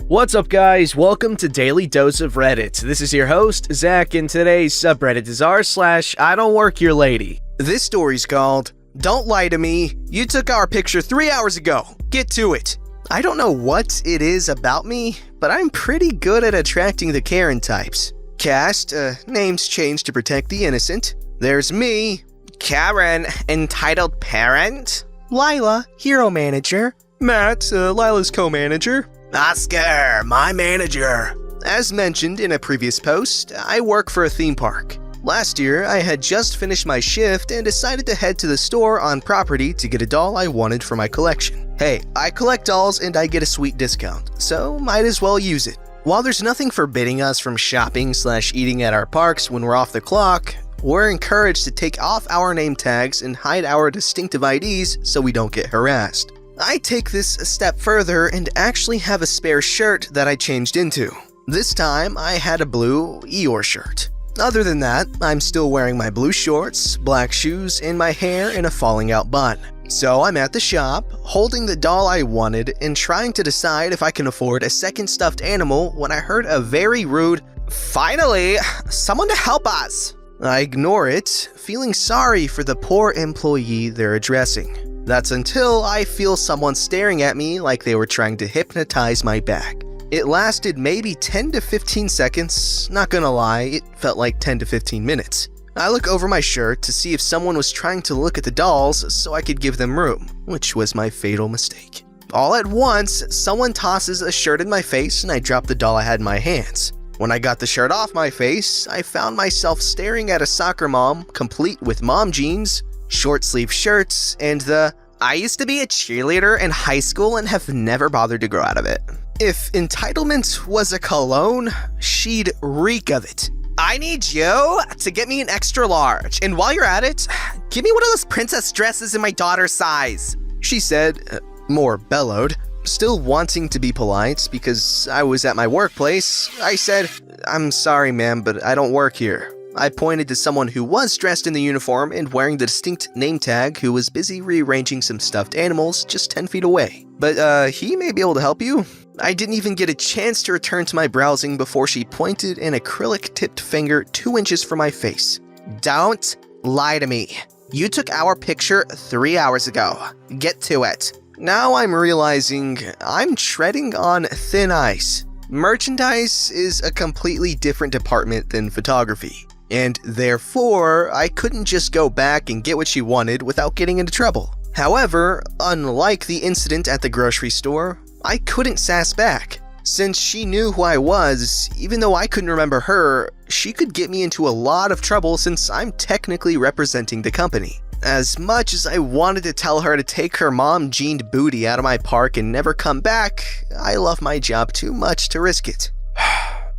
What's up, guys? Welcome to Daily Dose of Reddit. This is your host, Zach, and today's subreddit is r/IDontWorkHereLady. This story's called, "Don't Lie to Me, You Took Our Picture 3 hours ago. Get to it." I don't know what it is about me, but I'm pretty good at attracting the Karen types. Cast, names changed to protect the innocent. There's me, Karen, entitled parent. Lila, hero manager. Matt, Lila's co-manager. Oscar, my manager. As mentioned in a previous post, I work for a theme park. Last year, I had just finished my shift and decided to head to the store on property to get a doll I wanted for my collection. Hey, I collect dolls and I get a sweet discount, so might as well use it. While there's nothing forbidding us from shopping/eating at our parks when we're off the clock, we're encouraged to take off our name tags and hide our distinctive IDs so we don't get harassed. I take this a step further and actually have a spare shirt that I changed into. This time, I had a blue Eeyore shirt. Other than that, I'm still wearing my blue shorts, black shoes, and my hair in a falling out bun. So I'm at the shop, holding the doll I wanted and trying to decide if I can afford a second stuffed animal when I heard a very rude, "Finally, someone to help us." I ignore it, feeling sorry for the poor employee they're addressing. That's until I feel someone staring at me like they were trying to hypnotize my back. It lasted maybe 10 to 15 seconds, not gonna lie, it felt like 10 to 15 minutes. I look over my shirt to see if someone was trying to look at the dolls so I could give them room, which was my fatal mistake. All at once, someone tosses a shirt in my face and I drop the doll I had in my hands. When I got the shirt off my face, I found myself staring at a soccer mom, complete with mom jeans, short sleeve shirts, and the "I used to be a cheerleader in high school and have never bothered to grow out of it." If entitlement was a cologne, she'd reek of it. "I need you to get me an extra large, and while you're at it, give me one of those princess dresses in my daughter's size," she said, more bellowed. Still wanting to be polite because I was at my workplace, I said, "I'm sorry, ma'am, but I don't work here." I pointed to someone who was dressed in the uniform and wearing the distinct name tag who was busy rearranging some stuffed animals just 10 feet away. "But, he may be able to help you." I didn't even get a chance to return to my browsing before she pointed an acrylic-tipped finger 2 inches from my face. "Don't lie to me. You took our picture 3 hours ago. Get to it." Now I'm realizing I'm treading on thin ice. Merchandise is a completely different department than photography. And therefore, I couldn't just go back and get what she wanted without getting into trouble. However, unlike the incident at the grocery store, I couldn't sass back. Since she knew who I was, even though I couldn't remember her, she could get me into a lot of trouble since I'm technically representing the company. As much as I wanted to tell her to take her mom-jeaned booty out of my park and never come back, I love my job too much to risk it.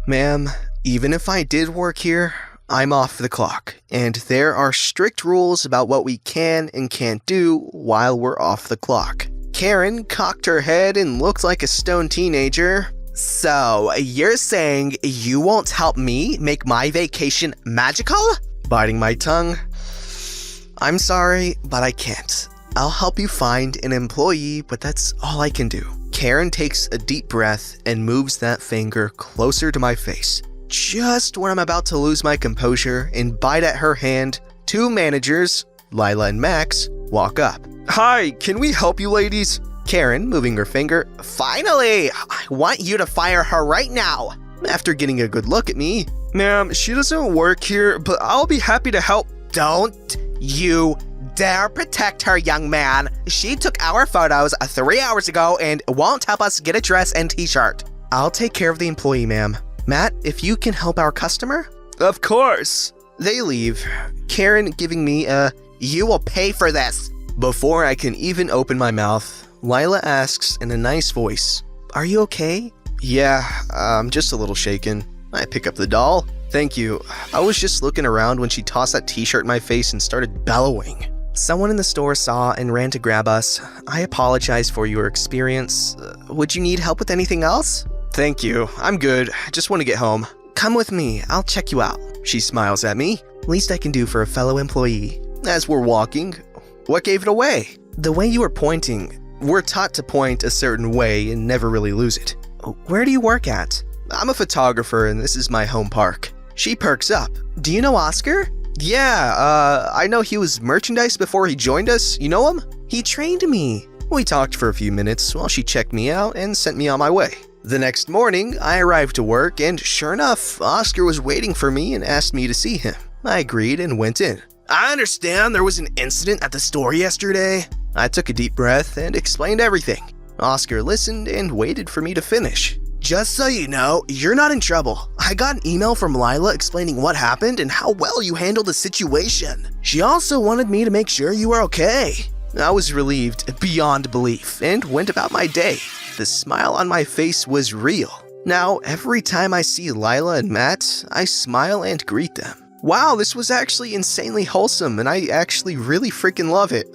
Ma'am, even if I did work here, I'm off the clock, and there are strict rules about what we can and can't do while we're off the clock. Karen cocked her head and looked like a stone teenager. "So, you're saying you won't help me make my vacation magical?" Biting my tongue. "I'm sorry, but I can't. I'll help you find an employee, but that's all I can do." Karen takes a deep breath and moves that finger closer to my face. Just when I'm about to lose my composure and bite at her hand, 2 managers, Lila and Max, walk up. "Hi, can we help you ladies?" Karen, moving her finger. "Finally! I want you to fire her right now." After getting a good look at me, "Ma'am, she doesn't work here, but I'll be happy to help." "Don't you dare protect her, young man. She took our photos 3 hours ago and won't help us get a dress and t-shirt." "I'll take care of the employee, ma'am. Matt, if you can help our customer?" "Of course." They leave, Karen giving me a "you will pay for this." Before I can even open my mouth, Lila asks in a nice voice, "Are you okay?" "Yeah, I'm just a little shaken." I pick up the doll. "Thank you. I was just looking around when she tossed that t-shirt in my face and started bellowing." "Someone in the store saw and ran to grab us. I apologize for your experience. Would you need help with anything else?" "Thank you. I'm good. I just want to get home." "Come with me. I'll check you out." She smiles at me. "Least I can do for a fellow employee." As we're walking, "What gave it away?" "The way you were pointing. We're taught to point a certain way and never really lose it." Where do you work at? I'm a photographer and this is my home park. She perks up. Do you know Oscar? Yeah, I know he was merchandise before he joined us. You know him? He trained me. We talked for a few minutes while she checked me out and sent me on my way. The next morning, I arrived to work and sure enough, Oscar was waiting for me and asked me to see him. I agreed and went in. I understand there was an incident at the store yesterday. I took a deep breath and explained everything. Oscar listened and waited for me to finish. Just so you know, you're not in trouble. I got an email from Lila explaining what happened and how well you handled the situation. She also wanted me to make sure you were okay. I was relieved beyond belief and went about my day. The smile on my face was real. Now, every time I see Lila and Matt, I smile and greet them. Wow, this was actually insanely wholesome and I actually really freaking love it.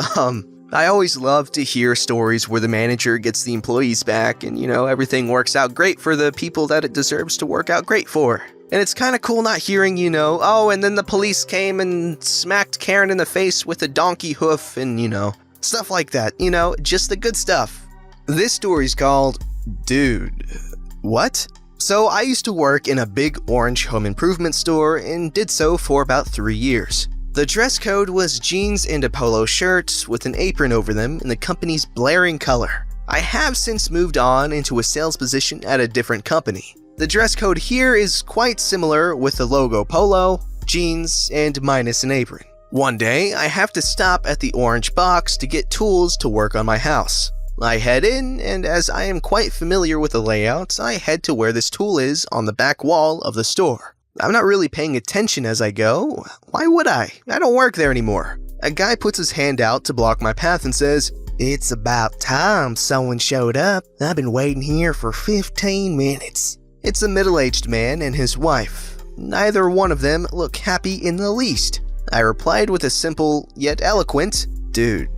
I always love to hear stories where the manager gets the employees back and, everything works out great for the people that it deserves to work out great for. And it's kind of cool not hearing, and then the police came and smacked Karen in the face with a donkey hoof and, stuff like that. Just the good stuff. This story's called, Dude, What? So I used to work in a big orange home improvement store and did so for about 3 years. The dress code was jeans and a polo shirt with an apron over them in the company's blaring color. I have since moved on into a sales position at a different company. The dress code here is quite similar with the logo polo, jeans, and minus an apron. One day, I have to stop at the orange box to get tools to work on my house. I head in, and as I am quite familiar with the layout, I head to where this tool is on the back wall of the store. I'm not really paying attention as I go. Why would I? I don't work there anymore. A guy puts his hand out to block my path and says, "It's about time someone showed up. I've been waiting here for 15 minutes. It's a middle-aged man and his wife. Neither one of them look happy in the least. I replied with a simple yet eloquent, "Dude,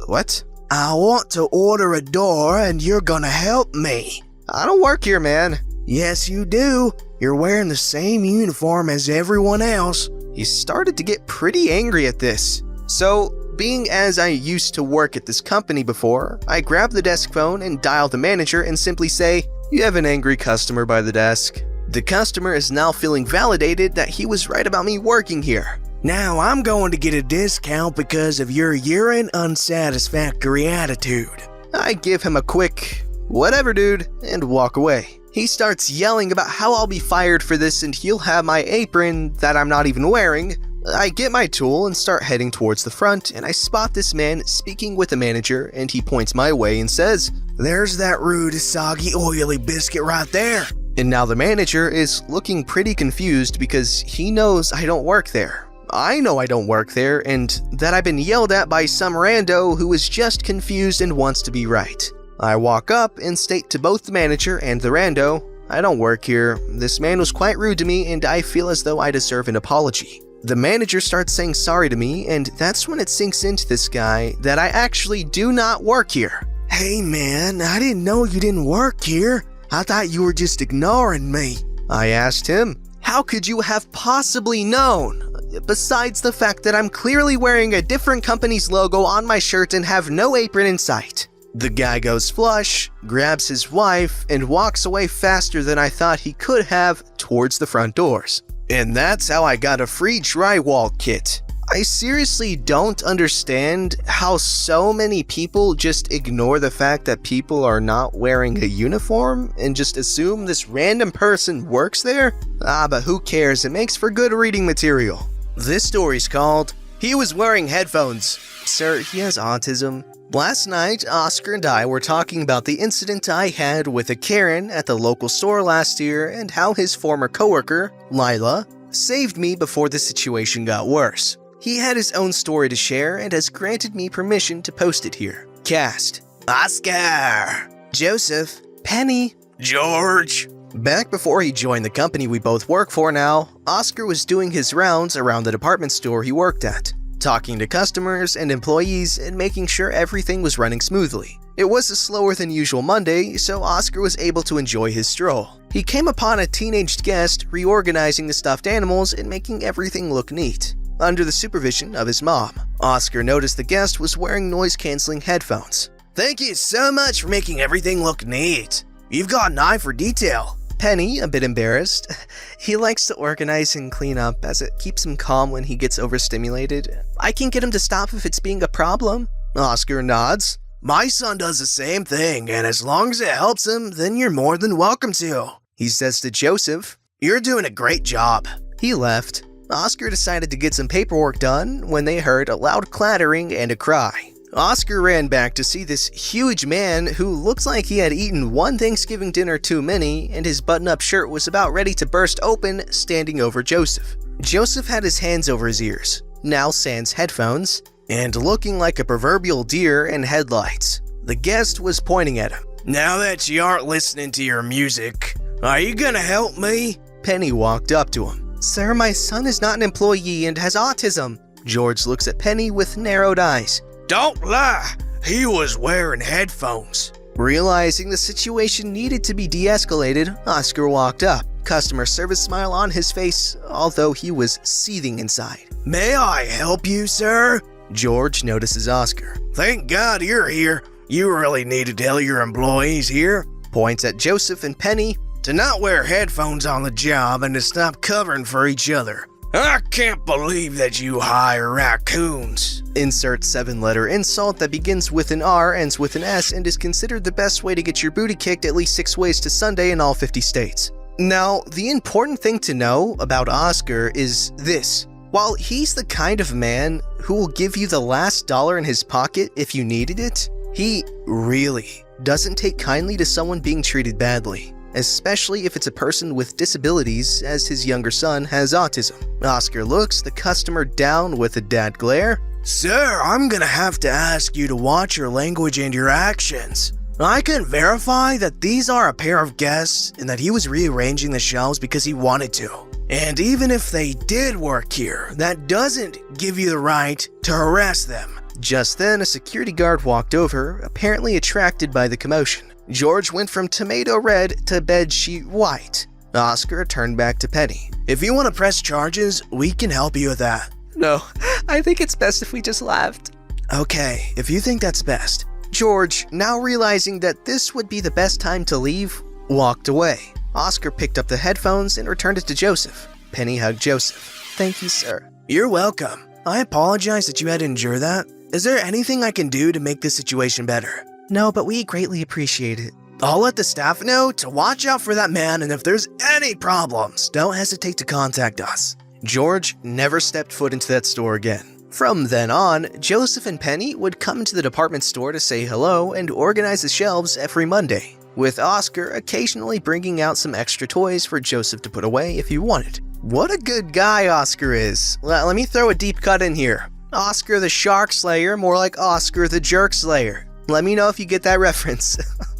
what?" "I want to order a door and you're gonna help me." "I don't work here, man." "Yes, you do. You're wearing the same uniform as everyone else." He started to get pretty angry at this. So, being as I used to work at this company before, I grab the desk phone and dial the manager and simply say, "You have an angry customer by the desk." The customer is now feeling validated that he was right about me working here. "Now I'm going to get a discount because of your urine unsatisfactory attitude." I give him a quick, "Whatever, dude," and walk away. He starts yelling about how I'll be fired for this and he'll have my apron that I'm not even wearing. I get my tool and start heading towards the front, and I spot this man speaking with the manager, and he points my way and says, "There's that rude, soggy, oily biscuit right there." And now the manager is looking pretty confused because he knows I don't work there. I know I don't work there, and that I've been yelled at by some rando who is just confused and wants to be right. I walk up and state to both the manager and the rando, "I don't work here. This man was quite rude to me and I feel as though I deserve an apology." The manager starts saying sorry to me, and that's when it sinks into this guy that I actually do not work here. "Hey man, I didn't know you didn't work here. I thought you were just ignoring me." I asked him, "How could you have possibly known? Besides the fact that I'm clearly wearing a different company's logo on my shirt and have no apron in sight." The guy goes flush, grabs his wife, and walks away faster than I thought he could have towards the front doors. And that's how I got a free drywall kit. I seriously don't understand how so many people just ignore the fact that people are not wearing a uniform and just assume this random person works there. But who cares? It makes for good reading material. This story's called, "He Was Wearing Headphones." Sir, he has autism. Last night, Oscar and I were talking about the incident I had with a Karen at the local store last year and how his former coworker, Lila, saved me before the situation got worse. He had his own story to share and has granted me permission to post it here. Cast: Oscar, Joseph, Penny, George. Back before he joined the company we both work for now, Oscar was doing his rounds around the department store he worked at, talking to customers and employees and making sure everything was running smoothly. It was a slower than usual Monday, so Oscar was able to enjoy his stroll. He came upon a teenaged guest reorganizing the stuffed animals and making everything look neat, under the supervision of his mom. Oscar noticed the guest was wearing noise-canceling headphones. "Thank you so much for making everything look neat. You've got an eye for detail. Penny, a bit embarrassed. He likes to organize and clean up as it keeps him calm when he gets overstimulated. I can get him to stop if it's being a problem. Oscar nods. My son does the same thing, and as long as it helps him, then you're more than welcome to. He says to Joseph. You're doing a great job. He left. Oscar decided to get some paperwork done when they heard a loud clattering and a cry. Oscar ran back to see this huge man who looks like he had eaten one Thanksgiving dinner too many, and his button-up shirt was about ready to burst open, standing over Joseph. Joseph had his hands over his ears, now sans headphones, and looking like a proverbial deer in headlights. The guest was pointing at him. Now that you aren't listening to your music, are you gonna help me? Penny walked up to him. Sir, my son is not an employee and has autism. George looks at Penny with narrowed eyes. Don't lie, he was wearing headphones. Realizing the situation needed to be de-escalated, Oscar walked up, customer service smile on his face, although he was seething inside. May I help you, sir? George notices Oscar. Thank God you're here. You really need to tell your employees here. Points at Joseph and Penny. To not wear headphones on the job and to stop covering for each other. I can't believe that you hire raccoons. Insert 7-letter insult that begins with an R, ends with an S, and is considered the best way to get your booty kicked at least 6 ways to Sunday in all 50 states. Now, the important thing to know about Oscar is this. While he's the kind of man who will give you the last dollar in his pocket if you needed it, he really doesn't take kindly to someone being treated badly, especially if it's a person with disabilities, as his younger son has autism. Oscar looks the customer down with a dad glare. Sir, I'm gonna have to ask you to watch your language and your actions. I can verify that these are a pair of guests and that he was rearranging the shelves because he wanted to. And even if they did work here, that doesn't give you the right to harass them. Just then, a security guard walked over, apparently attracted by the commotion. George went from tomato red to bedsheet white. Oscar turned back to Penny. If you want to press charges, we can help you with that. No, I think it's best if we just left. Okay, if you think that's best. George, now realizing that this would be the best time to leave, walked away. Oscar picked up the headphones and returned it to Joseph. Penny hugged Joseph. Thank you, sir. You're welcome. I apologize that you had to endure that. Is there anything I can do to make this situation better? No, but we greatly appreciate it. I'll let the staff know to watch out for that man, and if there's any problems, don't hesitate to contact us. George never stepped foot into that store again. From then on, Joseph and Penny would come to the department store to say hello and organize the shelves every Monday, with Oscar occasionally bringing out some extra toys for Joseph to put away if he wanted. What a good guy Oscar is. Let me throw a deep cut in here. Oscar the Shark Slayer, more like Oscar the Jerk Slayer. Let me know if you get that reference.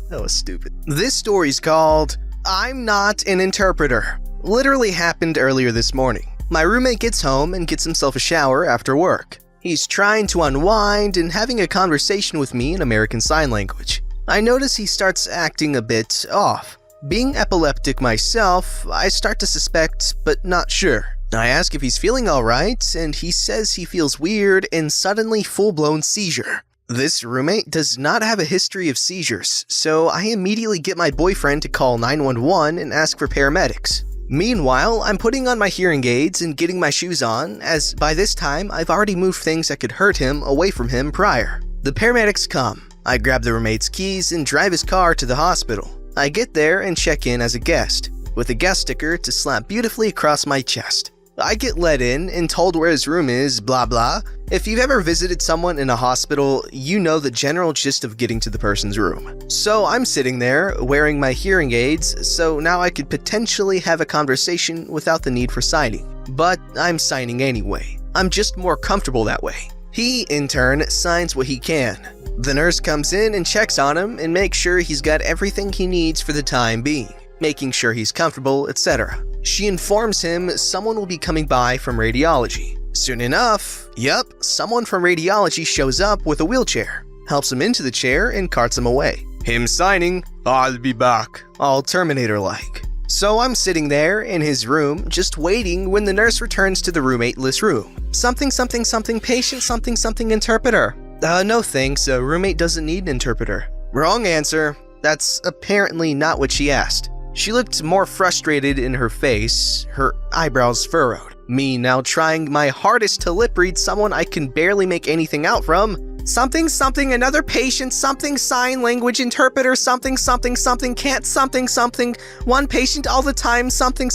That was stupid. This story's called I'm Not an Interpreter. Literally happened earlier this morning. My roommate gets home and gets himself a shower after work. He's trying to unwind and having a conversation with me in American Sign Language. I notice he starts acting a bit off. Being epileptic myself, I start to suspect, but not sure. I ask if he's feeling alright, and he says he feels weird and suddenly full-blown seizure. This roommate does not have a history of seizures, so I immediately get my boyfriend to call 911 and ask for paramedics. Meanwhile, I'm putting on my hearing aids and getting my shoes on, as by this time I've already moved things that could hurt him away from him prior. The paramedics come. I grab the roommate's keys and drive his car to the hospital. I get there and check in as a guest, with a guest sticker to slap beautifully across my chest. I get let in and told where his room is, blah blah. If you've ever visited someone in a hospital, you know the general gist of getting to the person's room. So I'm sitting there, wearing my hearing aids, so now I could potentially have a conversation without the need for signing. But I'm signing anyway. I'm just more comfortable that way. He, in turn, signs what he can. The nurse comes in and checks on him and makes sure he's got everything he needs for the time being, making sure he's comfortable, etc. She informs him someone will be coming by from radiology. Soon enough, someone from radiology shows up with a wheelchair, helps him into the chair and carts him away. Him signing, "I'll be back," all Terminator-like. So I'm sitting there in his room, just waiting when the nurse returns to the roommate-less room. Something patient something interpreter. No thanks, a roommate doesn't need an interpreter. Wrong answer. That's apparently not what she asked. She looked more frustrated in her face, her eyebrows furrowed. Me now trying my hardest to lip read someone I can barely make anything out from. Something, another patient, something, sign language interpreter, something, can't, something, one patient all the time, something.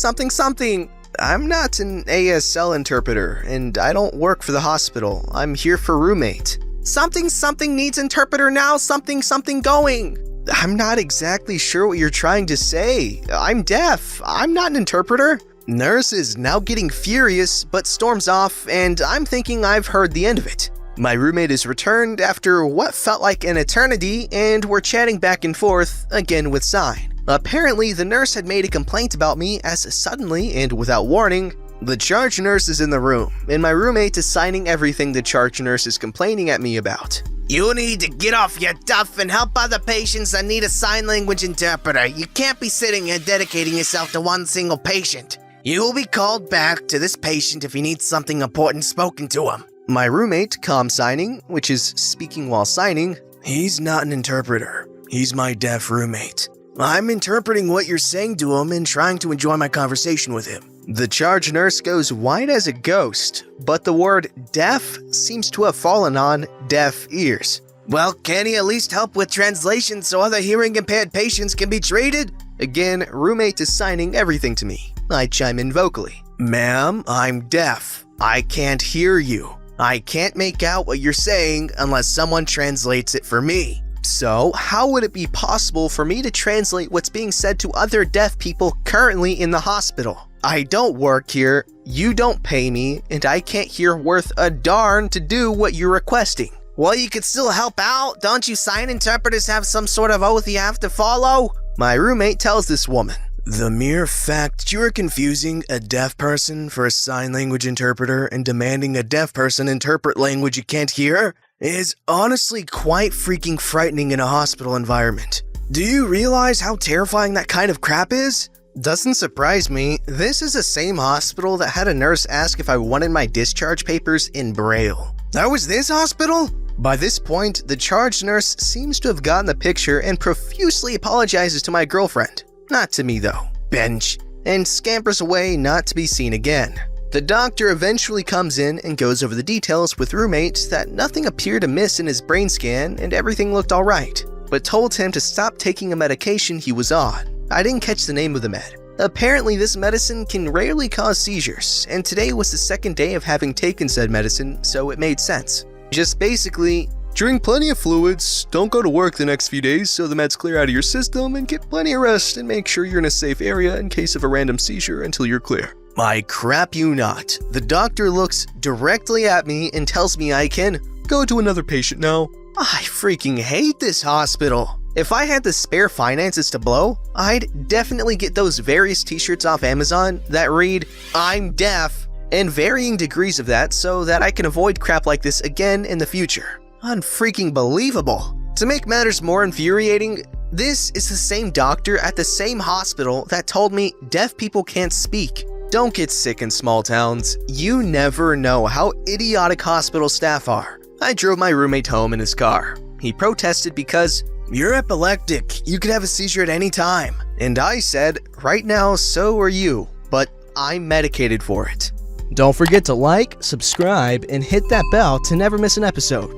I'm not an ASL interpreter, and I don't work for the hospital. I'm here for roommate. Something needs interpreter now, something going. I'm not exactly sure what you're trying to say. I'm deaf. I'm not an interpreter. Nurse is now getting furious, but storms off, and I'm thinking I've heard the end of it. My roommate is returned after what felt like an eternity, and we're chatting back and forth, again with sign. Apparently, the nurse had made a complaint about me as suddenly and without warning, the charge nurse is in the room, and my roommate is signing everything the charge nurse is complaining at me about. You need to get off your duff and help other patients that need a sign language interpreter. You can't be sitting here dedicating yourself to one single patient. You will be called back to this patient if you need something important spoken to him. My roommate, calm signing, which is speaking while signing, he's not an interpreter. He's my deaf roommate. I'm interpreting what you're saying to him and trying to enjoy my conversation with him. The charge nurse goes white as a ghost, but the word deaf seems to have fallen on deaf ears. Well, can he at least help with translation so other hearing impaired patients can be treated? Again, roommate is signing everything to me. I chime in vocally. Ma'am, I'm deaf. I can't hear you. I can't make out what you're saying unless someone translates it for me. So, how would it be possible for me to translate what's being said to other deaf people currently in the hospital? I don't work here, you don't pay me, and I can't hear worth a darn to do what you're requesting. Well, you could still help out. Don't you sign interpreters have some sort of oath you have to follow? My roommate tells this woman. The mere fact you are confusing a deaf person for a sign language interpreter and demanding a deaf person interpret language you can't hear is honestly quite freaking frightening in a hospital environment. Do you realize how terrifying that kind of crap is? Doesn't surprise me. This is the same hospital that had a nurse ask if I wanted my discharge papers in Braille. That was this hospital? By this point, the charge nurse seems to have gotten the picture and profusely apologizes to my girlfriend. Not to me though. Bench. And scampers away not to be seen again. The doctor eventually comes in and goes over the details with roommate that nothing appeared amiss in his brain scan and everything looked alright, but told him to stop taking a medication he was on. I didn't catch the name of the med. Apparently this medicine can rarely cause seizures, and today was the second day of having taken said medicine, so it made sense. Just basically, drink plenty of fluids, don't go to work the next few days so the meds clear out of your system, and get plenty of rest and make sure you're in a safe area in case of a random seizure until you're clear. I crap you not. The doctor looks directly at me and tells me I can go to another patient now. I freaking hate this hospital. If I had the spare finances to blow, I'd definitely get those various t-shirts off Amazon that read, "I'm deaf," and varying degrees of that so that I can avoid crap like this again in the future. Unfreaking believable. To make matters more infuriating, this is the same doctor at the same hospital that told me deaf people can't speak. Don't get sick in small towns. You never know how idiotic hospital staff are. I drove my roommate home in his car. He protested because, "You're epileptic. You could have a seizure at any time." And I said, right now so are you, but I'm medicated for it. Don't forget to like, subscribe, and hit that bell to never miss an episode.